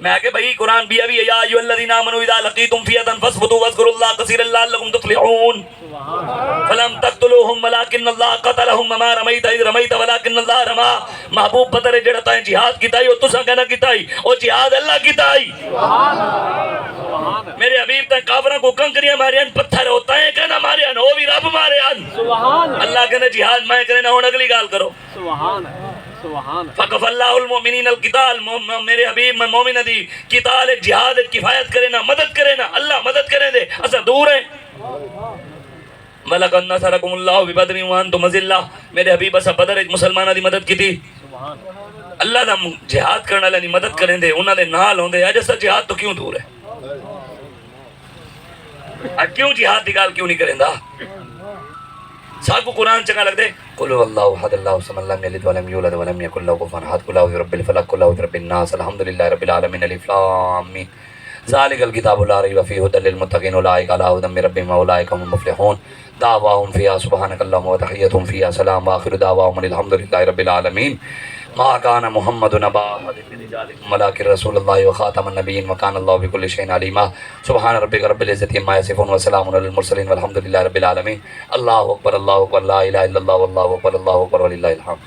میں کہ بھائی قرآن بھی ابھی یا ایھا الذین آمنوا اذا لقیتم فئۃ فاثبتوا واذکروا اللہ کثیرا لعلکم تفلحون فلم تقتلوہم ولکن اللہ قتلہم وما رمیت اذ رمیت ولکن اللہ رما. محبوب پتر جڑا تائیں جہاد کیتا او تساں کہنا کیتا او جہاد اللہ کیتا. میرے حبیب تائیں کافراں کو کنکریاں ماریاں پتھر ہوتا ہے کہنا ماریاں او بھی رب ماریاں. اللہ کہنا جہاد میں کرے نہ ہن اگلی گال کرو. فکف اللہ المؤمنین القتال. میرے حبیب میں مومن دی قتال جہاد کفایت کرے نہ مدد کرے نہ اللہ مدد کرے دے اسا دور ہیں. وَلَقَدْ نَصَرَكُمُ اللَّهُ بِبَدْرٍ وَأَنْتُمْ أَذِلَّةٌ. میرے حبیب اسا بدر وچ مسلماناں دی مدد کیتی. اللہ دا جہاد کرنے والی مدد کریں دے انہاں دے نال ہوندے اج اسا جہاد تو کیوں دور ہے. کیوں جہاد دی گل کیوں نہیں کریندا. سب کو قرآن چنگا لگ دے قل هو اللہ احد اللہ الصمد لم یلد ولم یولد ولم یکن له کفوا احد قل اعوذ برب الفلق قل اعوذ برب الناس الحمدللہ رب العالمین الف لام میم ذالک الکتاب لا ریب فیہ ھدی للمتقین اولئک علی ھدی من ربہم واولئک هم المفلحون. دعواہم فیہا سبحانک اللہم وتحیتہم فیہا سلام وآخر دعواہم الحمدللہ رب العالمین. ما كان محمد نبا احد من رجالكم ولكن رسول الله وخاتم النبيين وكان الله بكل شيء عليما. سبحان ربك رب العزة عما يصفون وسلام على المرسلين والحمد لله رب العالمين. الله اکبر اللہ اکبر لا الہ الا اللہ واللہ اکبر اللہ اکبر وللہ الحمد.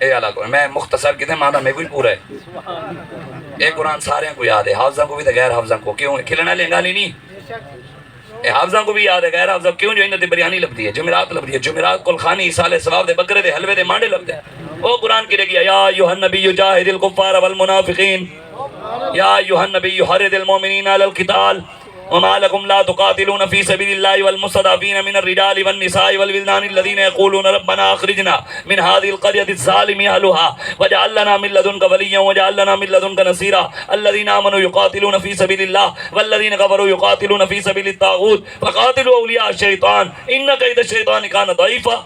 اے اللہ میں مختصر کتنے معنی میں کوئی پورا ہے. اے قرآن سارے کو یاد ہے حافظاں کو بھی تے غیر حافظاں کو. کیوں کھلنا لے گالی نہیں. اے حافظاں کو بھی یاد ہے غیر حافظاں کیوں جو انہاں دی بریانی لبدی ہے جمعرات لبدی ہے جمعرات کل خانی سال ثواب دے بکرے دے حلوے دے مانڈے لبدے. او قرآن کی رہی ہے یا ایھا النبی جاہد الکفار والمنافقین یا ایھا النبی حرض المؤمنین علی القتال وما لكم لا تقاتلون في سبيل الله والمستضعفين من الرجال والنساء والولدان الذين يقولون ربنا اخرجنا من هذه القرية الظالم اهلها واجعل لنا من لدنك وليا واجعل لنا من لدنك نصيرا. الذين آمنوا يقاتلون في سبيل الله والذين كفروا يقاتلون في سبيل الطاغوت فقاتلوا أولياء الشيطان إن كيد الشيطان كان ضعيفا.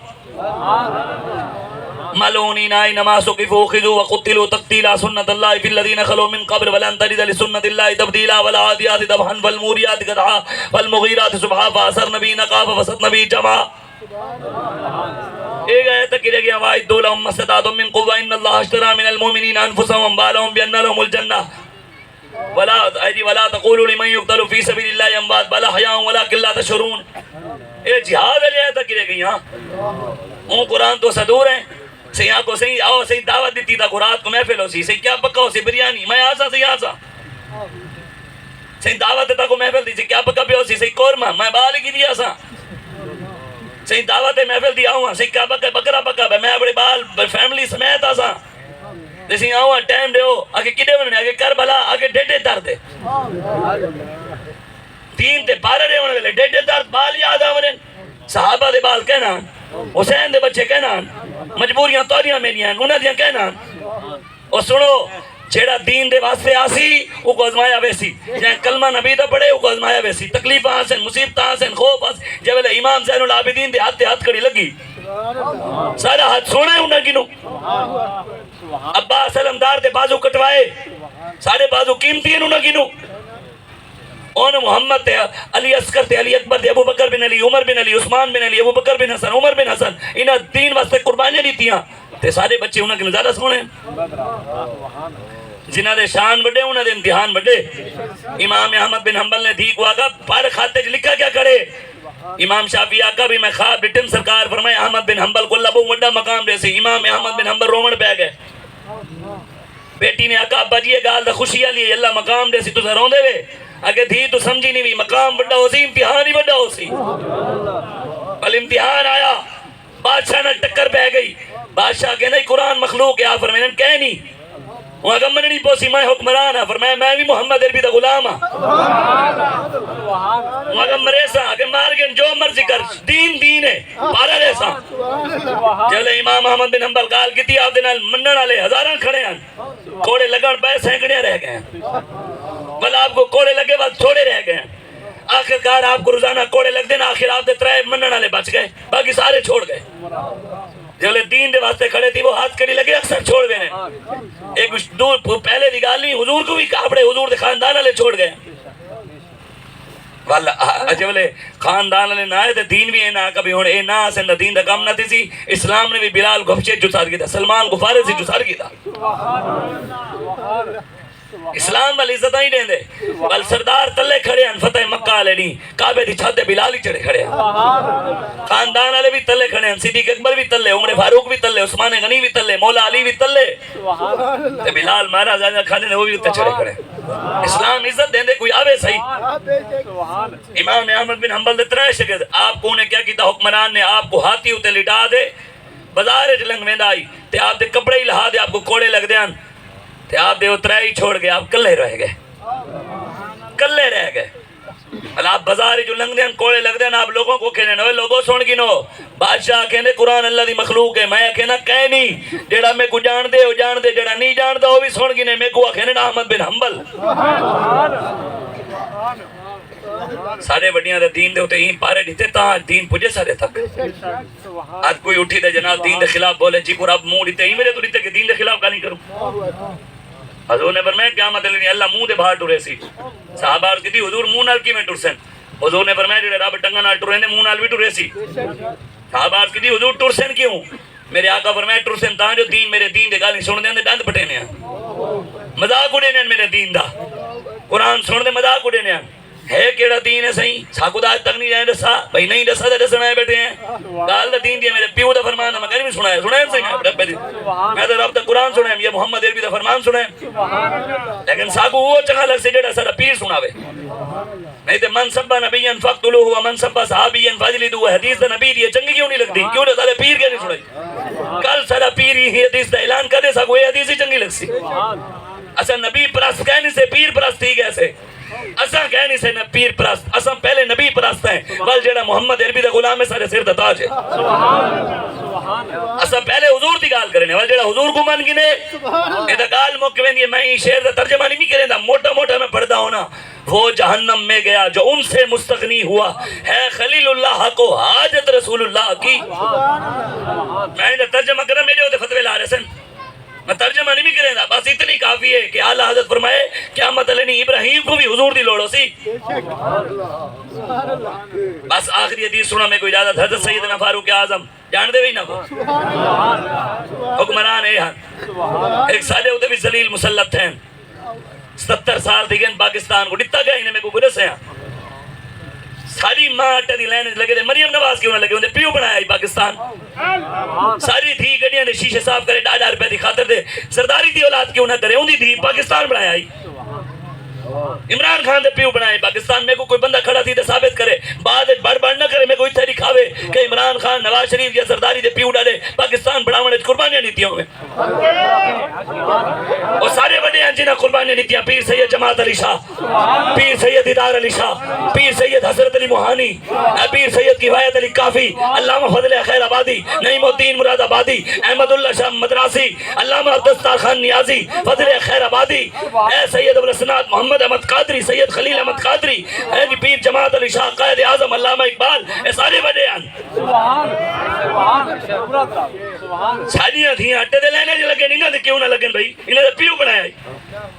ملعونین اینما ثقفوا خذوا وقتلوا تقتیلا سنت اللہ فی الذین خلوا من قبل ولن تجد لسنت اللہ تبدیلا والعادیات ضبحا والموریات قدحا والمغیرات صبحا فأثرن به نقعا فوسطن به جمعا. ایک آیت تک رہ گیا واعدوا لهم ما استطعتم من قوة ان اللہ اشترى من المؤمنین انفسهم واموالهم بان لهم الجنہ ولا تقولوا لمن يقتل في سبيل الله اموات بل احياء ولكن لا تشعرون. اے جہاد علی آیت تک رہ گئی. ہاں قرآن تو صدور ہیں سیاں کو صحیح آؤ صحیح دعوت دیتی تھا کو رات کو محفل ہو سی صحیح کیا پکا ہو سی بریانی میں آسا صحیح آسا صحیح دعوت دیتا کو محفل دی سی کیا پکا پہ ہو سی صحیح کورما میں بالی کی دیا سا صحیح دعوت محفل دی آؤں صحیح کیا پکا بکرا پکا پہ میں اپنے بال فیملی سمیت آسا جیسے آؤں ٹائم دے ہو آگے کدے بننے آگے کربلا آگے ڈیڈے در دے تین تے بارہ رہے ہونے والے ڈیڈے در بال یاد آورن صحابہ دے بال کہنا حسین دے بچے کہنا مجبوریاں توریاں میریاں انہاں دیاں کہنا اور سنو جیڑا دین دے واسطے آسی وہ کو ازمایا ویسی جہاں کلمہ نبی دا پڑھے وہ کو ازمایا ویسی تکلیفہ آسن مصیبتہ آسن خوف آسن جب امام زین العابدین دے ہاتھ کڑی لگی سارا ہاتھ سونا ہے انہاں کی نو عباس علمدار دے بازو کٹوائے سارے بازو قیمتی ہیں انہاں کی نو اون محمد تے علی اصغر تے علی اکبر تے ابو بکر بن علی عمر بن علی عثمان بن علی ابو بکر بن حسن عمر بن حسن انہاں دین واسطے قربانیاں دیتیاں تے سارے بچے انہاں کے زیادہ سونے جنہاں دے شان بڑے انہاں دے امتحان بڑے. امام احمد بن حنبل نے ٹھیک ہوا گا پر خاتے چ لکھا کیا کرے. امام شافعی آقا بھی میں خواب ڈٹن سرکار فرمائے احمد بن حنبل کو اللہ بہت بڑا مقام دے سی. امام احمد بن حنبل رومن پہ گئے بیٹی نے آقا ابا جی گال دا خوشیاں لیے اللہ مقام دے سی تو روندے وے اگر تھی تو سمجھی نہیں بھی مقام بڑا ہو سی امتحان ہی بڑا ہو سی. بل امتحان آیا بادشاہ نے ٹکر پہ گئی. بادشاہ کہ نہیں قرآن مخلوق ہے آپ فرمائے کہہ نہیں وہ اگر من نہیں پوسی میں حکمران ہے فرمایا میں بھی محمد عربی دا غلام ہاں وہ اگر مریسا اگر مار گئے جو مرضی کر دین ہے پارا ریسا. جب امام محمد بن حنبل گال کی تھی آپ دے نال منن والے ہزاراں کھڑے ہیں کوڑے لگن پہ سینکڑے رہ گئے ہیں بل آپ کو کوڑے لگے بعد تھوڑے رہ گئے ہیں. آخرکار آپ کو روزانہ کوڑے لگ دینا آخر آپ دے ترائے منن والے بچ گئے باقی سارے چھوڑ گئے. جو دین دے واسطے کھڑے تھی وہ ہاتھ کڑی لگے اکثر چھوڑ گئے ہیں. ایک دور پہلے دی گال نہیں حضور کو بھی اپنے حضور دے خاندان والے چھوڑ گئے والا جب خاندان والے نہ آئے تو دین بھی نہ کبھی ہوں اے نہ سن دین دا کام نہ تھی سی. اسلام نے بھی بلال گھپچے جو سار کیتا سلمان غفارے سے جو سار کیتا اسلام والی عزت ہی دیں دے بل سردار تلے کھڑے ہیں فتح مکہ والے نہیں کعبے دی چھت بلال ہی چڑھے کھڑے ہیں خاندان والے بھی تلے کھڑے ہیں صدیق اکبر بھی تلے عمر فاروق بھی تلے عثمان غنی بھی تلے مولا علی بھی تلے تے بلال مہاراج آجا کھانے نے وہ بھی اتنے چڑھے کھڑے ہیں اسلام عزت دیں دے کوئی آوے صحیح امام احمد بن حنبل دے ترے شگرد آپ کو انہیں کیا کیتا حکمران نے آپ کو ہاتھی ہوتے لٹا دے بازار لنگ میں آئی تے آپ دے کپڑے ہی لہا دے آپ کو کوڑے لگ دیاں تے آپ دے اترے ہی چھوڑ گئے آپ کلے رہ گئے کلے رہ گئے آپ بازار جو لنگ دیاں کوڑے لگ دیاں آپ لوگوں کو کہنے نوے لوگوں سن گی نو بادشاہ کہنے قرآن اللہ دی مخلوق ہے میں کہنا کہہ نہیں جیڑا میں کو جان دے جیڑا نہیں جان دا وہ بھی سن گی نے میں کو کہنے احمد بن حنبل سارے وڈیاں دے دین دے ہوتے ہی پارے دیتے تاں دین پجے سارے تک آج کوئی اٹھی دے جناب دین دے خلاف بولے جی پورا منہ دیتے ہی میرے تو دیتے کہ دین دے خلاف کا نہیں کروں حضور نے فرمایا قیامت علی اللہ منہ دے باہر ٹرے سی صحابہ عرض کی تھی حضور منہ نال کی میں ٹرسن حضور نے فرمایا جڑے رب ٹنگا نال ٹرے نے منہ نال بھی ٹرے سی صحابہ عرض کی تھی حضور ٹرسن کیوں میرے آقا فرمایا ٹرسن تاں جو دین میرے دین دے گالی سن دے ڈند پٹے نے مذاق اڑے نے میرے دین دا قرآن سن دے مذاق اڑے نے ہے کیڑا دین ہے صحیح ساکو دا آج تک نہیں جائیں دسا بھئی نہیں دسا دے دسنا ہے بیٹھے ہیں گال دا دین دیا میرے پیو دا فرمان میں کہیں بھی سنائے صحیح میں دا رب دا قرآن سنائے یہ محمد عربی دا فرمان سنائے لیکن ساکو وہ چکا لگ سے جڑا سارا پیر سناوے نہیں تے من سبا نبیین فقتلوہ و من سبا صحابیین فاجلدو حدیث دا نبی دی چنگی کیوں نہیں لگتی کیوں دے سارے پیر کیا نہیں سنائی کل سارا پیر ہی حدیث دا اعلان کر دے ساکو یہ حدیث ہی چنگی لگ سی اصلا نبی پرست کہنے سے پیر پرست ہی کیسے اساں کہنے سے نہ پیر پرست اساں پہلے نبی پرست ہیں بل جڑا محمد عربی دا غلام ہے سارے سر دا تاج ہے اساں پہلے حضور دی گال کرنے بل جڑا حضور کو من گنے اے دا گال موقع ویندی ہے میں ہی شعر دا ترجمہ نہیں کریں دا موٹا موٹا میں پڑھدا ہونا وہ جہنم میں گیا جو ان سے مستغنی ہوا ہے خلیل اللہ کو حاجت رسول اللہ کی میں دا ترجمہ کرنا میرے ہوتے فتوے لا رہے سن میں ترجمہ نہیں کریں دا بس اتنی کافی ہے کہ اعلیٰ حضرت فرمائے قیامت علیہ ابراہیم کو بھی حضور دی لوڑو سی بس آخری حدیث سنا میں کوئی اجازت حضرت سیدنا فاروق اعظم جان دے بھی نہ کو حکمران ایہن ایک سادے ہوتے بھی ذلیل مسلط ہیں 70 سال دیگن پاکستان کو ڈٹا گیا انہیں میں کو گرس ہیں ساری ماں اٹھا دی لینے لگے دے مریم نواز کیوں نہ لگے انہیں پیو بنایا ہی پاکستان ساری تھی گڑیاں نے شیشے صاف کرے 2,000 روپے دی خاطر دے سرداری دی اولاد کیوں نہ کرے ان دی پاکستان بنایا ہی عمران خان دے پیو بنائے پاکستان میں کو کوئی بندہ کھڑا تھی دے ثابت کرے بعد بڑ بڑ نہ کرے میں کوئی تھے دکھاوے کہ عمران خان نواز شریف یا سرداری دے پیو ڈالے پاکستان بڑھاونے قربانیاں نیتیوں میں اور سارے بڑے ہیں جنہیں قربانیاں نیتیاں پیر سید جماعت علی شاہ پیر سید ادار علی شاہ پیر سید حضرت علی موہانی پیر سید کفایت علی کافی علامہ فضل خیر آبادی نعیم الدین مراد آبادی احمد اللہ شاہ مدراسی علامہ عبدالستار خان نیازی فضل خیر آبادی اے سید ابوالحسنات محمد احمد قادری سید خلیل احمد قادری پیر جماعت علی شاہ قائد اعظم علامہ اقبال اے سارے بڑے ہیں ساریاں تھیاں اٹھے دے لینے جو لگے انہاں دے کیوں نہ لگن بھائی انہاں دے پیو بنایا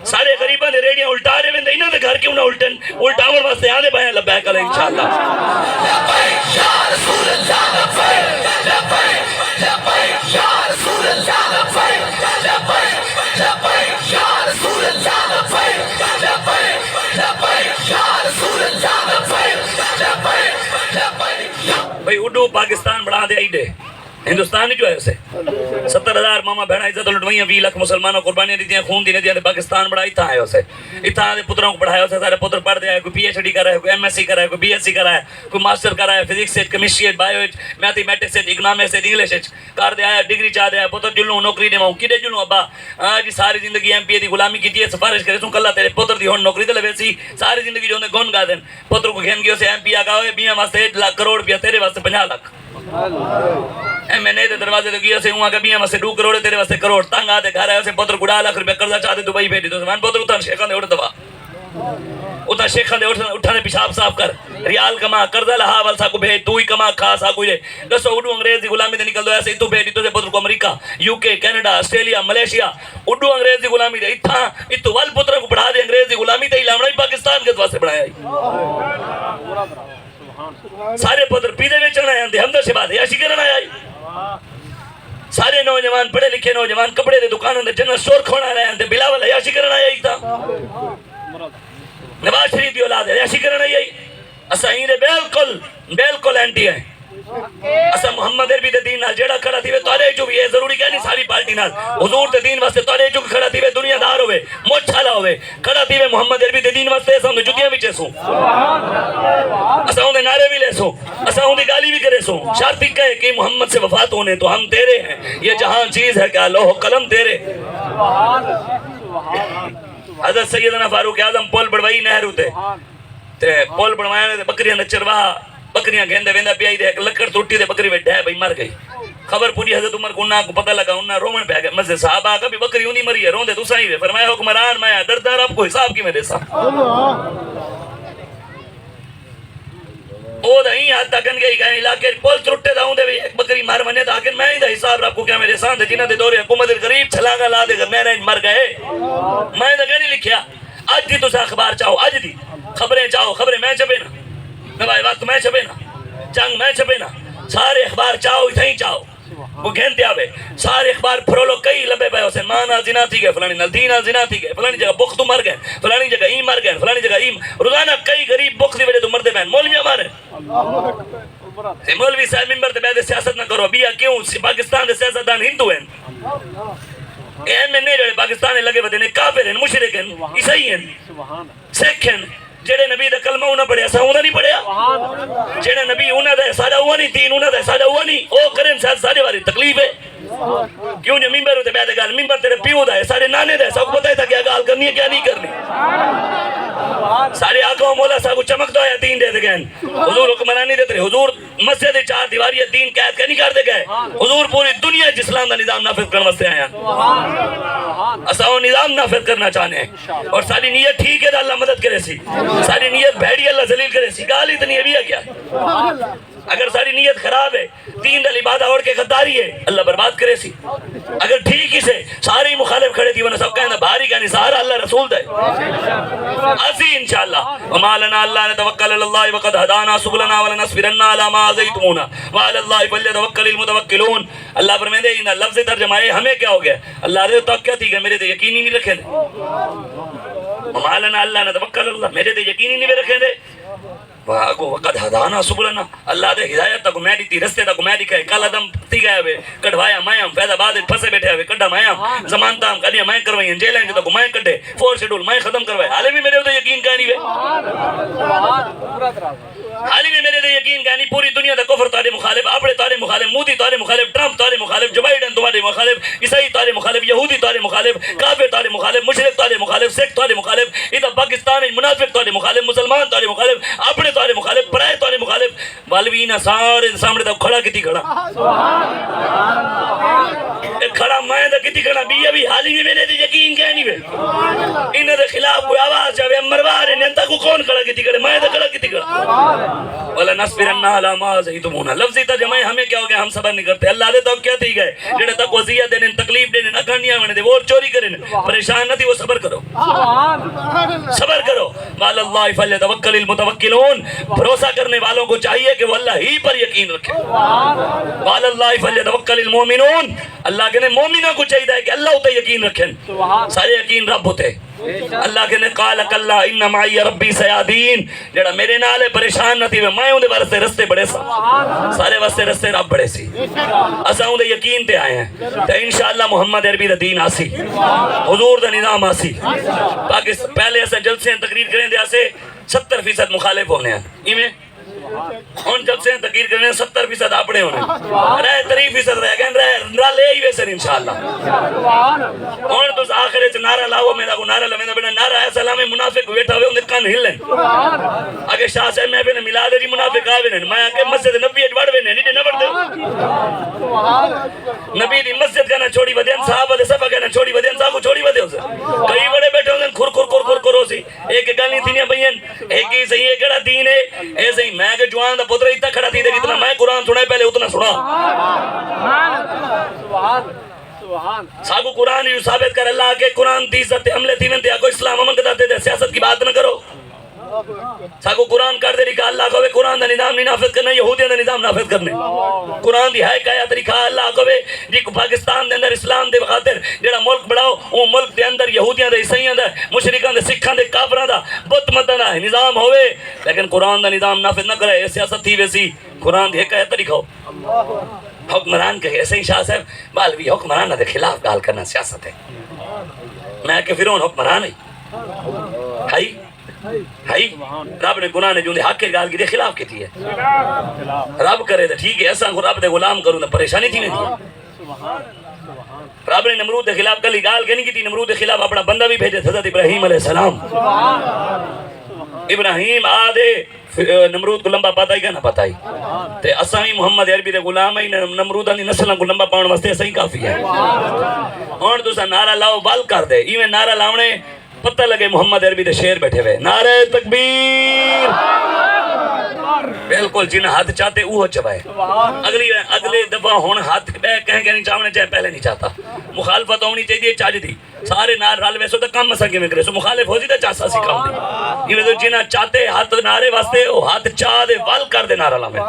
سارے غریباں دے ریڑیاں الٹا رہے وندے انہاں دے گھر کیوں نہ الٹن الٹاون واسطے آنے بھائیں لبیک علیہ انشاءاللہ لبیک یا رسول اللہ لبیک لبیک لبیک یا رسول اللہ لبیک لبیک لبیک یا رسول اللہ لبیک لبیک لبیک یا رسول اللہ لبیک لبیک لبیک بھائی اڈو پاکستان بڑھا دے آئی دے ہندوستان جو ہے اسے 70,000 ماما بہنا عزت لٹوائیاں 20 لاکھ مسلمانوں قربانیاں دیتیاں خون دینے دیا پاکستان بڑھا اتھا ہے اسے اتھا دے پتروں کو پڑھایا اسے سارے پتر پڑھ دیا ہے کوئی پی ایچ ڈی کر رہا ہے کوئی ایم ایس سی کر رہا ہے کوئی بی ایس سی کر رہا ہے کوئی ماسٹر کر رہا ہے فزکس سے کیمسٹری ہے بایو میتھی میٹکس سے اکنامکس سے انگلش ہے کر دیا ہے ڈگری چاہ دیا ہے پتر جلوں نوکری دے ماں کدے جلوں ابا جی ساری زندگی ایم پی اے دی غلامی کی ہے سفارش کرے سوں کلا تیرے پتر دی ہون نوکری دے لے سی ساری زندگی جو نے گون گا دین پتر کو گھن گیو سے ایم پی آ گا ہوئے بیاں واسطے 1 لاکھ کروڑ روپیہ تیرے واسطے 50 لاکھ ایم این اے دے دروازے دے گیا سے ہوں آگا بیاں واسطے 2 کروڑ تیرے واسطے کروڑ تنگ آتے گھر آئے اسے پتر کو 2 لاکھ روپیہ قرضہ چاہتے دبئی بھیجی تو زمان پتر اتنا شیخان دے اٹھ دوا اتنا شیخان دے اٹھانے پیشاب صاف کر ریال کما قرضہ لہا وال ساکو بھیج تو ہی کما کھا ساکو جے دسو اڈو انگریزی غلامی دے نکل دو ایسے اتو بھیجی تو سے پتر کو امریکہ یو کے کینیڈا آسٹریلیا ملیشیا اڈو انگریزی غلامی دے اتھا اتو وال پتر کو پڑھا دے انگریزی غلامی دے لامڑائی پاکستان کے دواسے بڑھایا سارے پتر پیدے میں چڑھنا ہے ہمدر سے بات ہے یا شکرنا ہے سارے نوجوان پڑھے لکھے نوجوان کپڑے دے دکانوں دے جنرل اسٹور کھونا رہے ہیں تے بلاول عیاشی کرنا یہی تھا نواز شریف دی اولاد عیاشی کرنا یہی اسا ہی دے بالکل اینٹی ہیں اسا محمد عربی دے دین نال جیڑا کھڑا تھی وے تواڈے جو بھی ہے ضروری کہ نہیں ساری پارٹی نال حضور دے دین واسطے تواڈے جو کھڑا تھی وے دنیا دار ہوے مٹھ والا ہوے کھڑا تھی وے محمد عربی دے دین واسطے اساں دے جُتیاں وچ سو اساں دے نعرے بھی لے سو اساں دی گالی بھی کرے سو شرط کہے کہ محمد سے وفات ہونے تو ہم تیرے ہیں یہ جہاں چیز ہے کہ لوح قلم تیرے حضرت سیدنا فاروق اعظم پل بڑوائی نہرو تے پل بڑوایا تے بکریاں دا چرواہ بکریاں گھندے ویندا پیا دے ایک لکڑ ٹوٹی تے بکری وچ ڈھے بھئی مر گئی خبر پوری حضرت عمر کو انہاں کو پتہ لگا انہاں رومن پہ گئے مسجد صحابہ کا بھی بکری اونی مری ہے روندے تساں ہی فرمایا حکمران میں دردار آپ کو حساب کی میں دے سا او دا ہی ہاتھ تکن گئی کہیں علاقے پول ترٹے دا ہوندے بھی ایک بکری مار منے دا آکن میں ہی دا حساب رب کو کیا میرے ساندے جنہ دے دورے حکومت غریب چھلاگا لا دے گا میرے مر گئے میں دا کہنی لکھیا آج دی تسا اخبار چاہو آج دی خبریں چاہو خبریں میں چھپے نا نوائی وقت میں چھپے نا جنگ میں چھپے نا سارے اخبار چاہو اتھائی چاہو وہ گھنتے آوے سارے اخبار پھرولو کئی لمبے پہ حسین مانا زنا تھی گئے فلانی نلدینا زنا تھی گئے فلانی جگہ بختو مر گئے فلانی جگہ ایم مر گئے فلانی جگہ ایم روزانہ کئی غریب بخت دی وجہ تو مردے بہن مولوی ہمارے مولوی صاحب ممبر تے بیدے سیاست نہ کرو بیا کیوں پاکستان دے سیاستدان ہندو ہیں ایم این اے جڑے پاکستان نے لگے بدے کافر ہیں مشرک ہیں عیسائی ہیں سکھ ہیں جڑے نبی دا کلمہ انہاں پڑھیا سا انہاں نہیں پڑھیا جڑے نبی انہاں دا سادہ ہوا نہیں دین انہاں دا سادہ ہوا نہیں او کرن سارے والی تکلیف ہے کیوں جو ممبر ہوتے بیعت گال ممبر تیرے پیو دا ہے سارے نانے دا ہے سب کو پتہ تھا کیا گال کرنی ہے کیا نہیں کرنی سارے آقا و مولا صاحب کو چمک دو یا دین دے دے گئے حضور حکمرانی نہیں دیتے رہے حضور مسجد چار دیواری دین قید کے نہیں کر دے گئے حضور پوری دنیا اسلام دا نظام نافذ کرنے واسطے آیا اسا وہ نظام نافذ کرنا چاہنے ہیں اور ساری نیت ٹھیک ہے اللہ مدد کرے سی ساری نیت بھیڑی اللہ ذلیل کرے سی گال اتنی ہے بھی ہے کیا اگر ساری نیت خراب ہے دین دا لبادہ اوڑ کے غداری ہے اللہ برباد کرے سی اگر ٹھیک ہی سے ساری مخالف کھڑے تھی ورنہ سب کہنا بھاری کا نثارہ اللہ رسول دے اسی انشاءاللہ وما لنا اللہ نتوکل اللہ وقد ہدانا سبلنا ولنصبرنا علی ما آذیتمونا وعلی اللہ فلیتوکل المتوکلون اللہ فرمائے دے انہا لفظ ترجمہ ہے ہمیں کیا ہو گیا اللہ دے تو کیا تھی کہ میرے دے یقینی نہیں رکھے دے وما لنا اللہ نتوکل اللہ میرے دے یقینی نہیں رکھے دے وقد ہدانا سبلنا اللہ دے ہدایت تک میں دیتی رستے تک میں دکھائے کل ادم تھی گئے ہوئے کڑھوایا میں ہم فیض آباد پھسے بیٹھے ہوئے کڑھا میں ہم زمان تام کڑھیا میں کروائیں جیلیں جو تک میں کڑھے فور شیڈول میں ختم کروائے حالے بھی میرے ہوتے یقین کہانی ہوئے حالی میں میرے دے یقین کہانی پوری دنیا دا کفر تارے مخالف آپڑے تارے مخالف مودی تارے مخالف ٹرمپ تارے مخالف جو بائیڈن تارے مخالف عیسائی تارے مخالف یہودی تارے مخالف کافر تارے مخالف مشرک تارے مخالف سکھ تارے مخالف ادھر پاکستان منافق تارے مخالف مسلمان تارے مخالف آپڑے تارے مخالف پرائے تارے مخالف والوینہ سارے سامنے تک کھڑا کتی کھڑا ایک کھڑا میں دا کتی کھڑا بھی حالی میں میرے دے یقین کہانی ہوئے انہوں دے خلاف کوئی آواز جاوے مروارے نینتا کو کون کھڑا کتی کھڑا میں دا کھڑا کتی کھڑا وَلَا نَصْبِرَنَّا عَلَى مَا زَيْتُمُونَ لفظی ترجمہ ہمیں کیا ہو گیا ہم صبر نہیں کرتے اللہ دے تو کیا تھی گئے جڑے تک وزیہ دینے تکلیف دینے اکھانیاں میں دے ووٹ چوری کرنے پریشان نہ تھی وہ صبر کرو صبر کرو وَعَلَى اللَّهِ فَلْيَتَوَكَّلِ الْمُتَوَكِّلُونَ بھروسہ کرنے والوں کو چاہیے کہ وہ اللہ ہی پر یقین رکھے وَعَلَى اللَّهِ فَلْيَتَوَكَّلِ الْمُؤْمِنُونَ اللہ کے نے مومنہ کو چاہیے کہ اللہ ہوتے یقین رکھیں سارے یقین رب ہوتے اللہ کے نے قال کلا ان معی ربی سیادین جڑا میرے نالے پریشان نہ تھی میں اندے واسطے رستے بڑے سا سارے واسطے رستے رب بڑے سی اسا اندے یقین تے آئے ہیں تے انشاءاللہ محمد عربی دا دین آسی حضور دا نظام آسی پاکستان پہلے اسا جلسے تقریر کریں دے آسے 70% مخالف ہونے ہیں ایمیں ان جب سے تقریر کرنے 70% اپنے ہونے رہے 30% رہ گئے رہ لے ہی ویسے انشاءاللہ ان تو آخر اچھ نعرہ لاؤ میرا کو نعرہ لمیں بنا نعرہ ہے سلام منافق بیٹھا ہوئے ان کان ہل لیں آگے شاہ صاحب میں بھی ملا دے جی منافق آوے ہیں میں آگے مسجد نبی اچھ بڑھ بے نہیں نہ بڑھ دے نبی دی مسجد کہنا چھوڑی بدین صحابہ دے صفحہ کہنا چھوڑی بدین صاحب کو چھوڑی بدے اسے کئی بڑے بیٹھے ہوئے کھر کھر کھر کھر کھر سی ایک گل نہیں تھینیاں بھئین ایک ہی صحیح ایک گڑا دین ہے ایسے ہی میں کہ جوان دا پتر اتنا کھڑا تھی دے جتنا میں قرآن سنا پہلے اتنا سنا ساگو قرآن یوں ثابت کر اللہ کے قرآن دی عزت حملے تھی ونتے آگو اسلام امن کہتا دے سیاست کی بات نہ کرو ساکو قرآن کر دے لکھا اللہ کو قرآن دا نظام نہیں نافذ کرنا یہودیاں دا نظام نافذ کرنے قرآن دی ہے کہا طریقہ اللہ کو جی پاکستان دے اندر اسلام دے خاطر جڑا ملک بڑھاؤ وہ ملک دے اندر یہودیاں دا عیسائیاں دا مشرکاں دا سکھاں دے کافراں دا بت متاں دا نظام ہوئے لیکن قرآن دا نظام نافذ نہ کرے سیاست تھی ویسی قرآن دی ہے کہا طریقہ حکمران کہے ایسے ہی شاہ صاحب بالوی حکمران دے خلاف گال کرنا سیاست ہے میں کہ فرعون حکمران ہے رب نے گناہ نے جو حق کے گال کی دے خلاف کی تھی ہے رب کرے تو ٹھیک ہے ایسا رب دے غلام کروں تو پریشانی تھی نہیں رب نے نمرود دے خلاف کلی گال کے نہیں کی تھی نمرود دے خلاف اپنا بندہ بھی بھیجے حضرت ابراہیم علیہ السلام ابراہیم آدھے نمرود کو لمبا پاتا ہی کیا نہ پاتا ہی تے اسامی محمد عربی دے غلام ہی نمرودہ دی نسلہ کو لمبا پاؤن واسطے صحیح کافی ہے اور تو سا نعرہ لاؤ بال کر دے ایویں نعرہ لاؤنے پتہ لگے محمد عربی دے شیر بیٹھے ہوئے نعرہ تکبیر بالکل جنہیں ہاتھ چاہتے وہ چبائے اگلے دفعہ ہون ہاتھ کہیں کہ نہیں چاہنے چاہے پہلے نہیں چاہتا مخالفت ہونی چاہیے چاج دی سارے نار رال ویسو تو کم مسا کے میں کرے سو مخالف ہو جی تو چاہ ساسی کام دی یہ تو جنہیں چاہتے ہاتھ نعرے واسطے وہ ہاتھ چاہ دے وال کر دے نعرہ لامے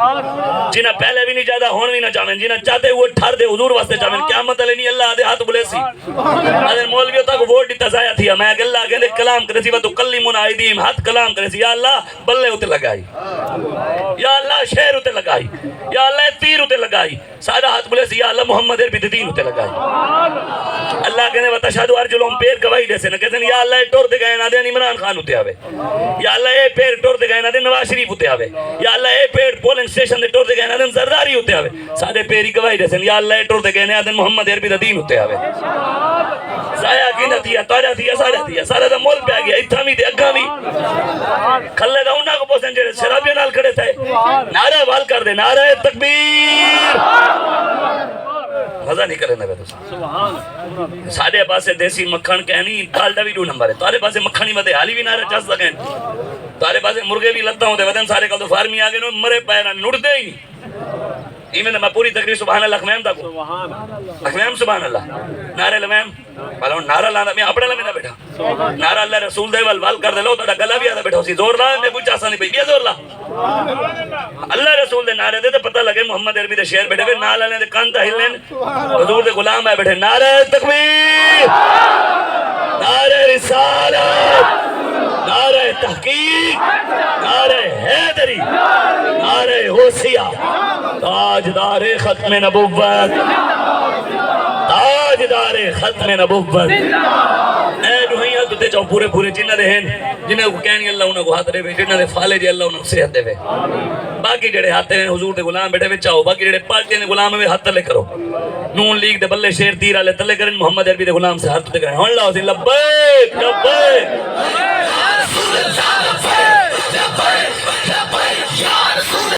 جنہیں پہلے بھی نہیں چاہتا ہون بھی نہ چاہیں جنہیں چاہتے وہ ٹھر دے حضور واسطے چاہیں قیامت علی نہیں اللہ دے ہاتھ بلے سی آدھر مولویوں تک ووٹ دیتا ضائع تھی میں کہ اللہ کہتے کلام کرے سی وہ تو کلیمون آئیدیم ہاتھ کلام کرے سی یا اللہ بلے ہوتے لگائی یا اللہ شہر ہوتے لگائی یا اللہ تیر ہوتے لگائی سادہ ہاتھ بلے سی یا اللہ محمد عربی دین ہوتے لگائی اللہ کہنے وَتَشْهَدُ أَرْجُلُهُمْ پیر گواہی دے سے نہ کہتے ہیں یا اللہ ٹور دے گئے نہ دے عمران خان ہوتے آوے یا اللہ اے پیر ٹور دے گئے نہ دے نواز شریف ہوتے آوے یا اللہ اے پیر پولنگ سٹیشن دے ٹور دے گئے نہ دے زرداری ہوتے آوے سادے پیری گواہی دے سے یا اللہ اے ٹور دے گئے نہ دے محمد عربی دین ہوتے آوے ضائع کی نہ دیا تارا دیا سارا دا مول پہ گیا اتھا بھی دے اگھا بھی کھلے دا انہاں کو پوسن جڑے شرابیوں نال کھڑے تھے نعرہ وال کر دے نعرہ تکبیر مزہ نہیں کرے نہ تو سارے پاسے دیسی مکھن کہنی ڈالڈا بھی 2 نمبر ہے تارے پاسے مکھنی ودے حالی بھی نعرہ چاس سکیں تارے پاسے مرغے بھی لتا ہوتے ودن سارے کل تو فارمی آگے نو مرے پائے نہ نڑتے ہی نہیں ایمیں میں پوری تقریر سبحان اللہ اخمیم تھا کو اخمیم سبحان اللہ نعرہ لمیم والا نعرہ لانا میں اپنے لمیں نہ بیٹھا نعرہ اللہ رسول دے وال کر دے لو تو گلا بھی آدھا بیٹھا اسی زور لا میں کچھ آسانی پہ بیا زور لا اللہ رسول دے نعرہ دے تو پتہ لگے محمد عربی دے شیر بیٹھے نعرہ لیں دے کانتا ہلیں حضور دے غلام آئے بیٹھے نعرہ تکبیر نعرہ رسالت نعرہ تحقیق نعرہ حیدری نعرہ حوثیہ تاجدار ختم نبوت تاجدار ختم نبوت اے دوہیاں تو تے چاہو پورے جنہ دے ہیں جنہ کو کہنی اللہ انہوں کو ہاتھ دے وے جنہ دے فالے جی اللہ انہوں صحت دے وے باقی جڑے ہاتھ ہیں حضور دے غلام بیٹھے وے چاہو باقی جڑے پاکے دے غلام میں ہاتھ تلے کرو نون لیگ دے بلے شیر تیر آلے تلے کریں محمد عربی دے غلام سے ہاتھ تلے کریں ہن لاؤ سی لبیک لبیک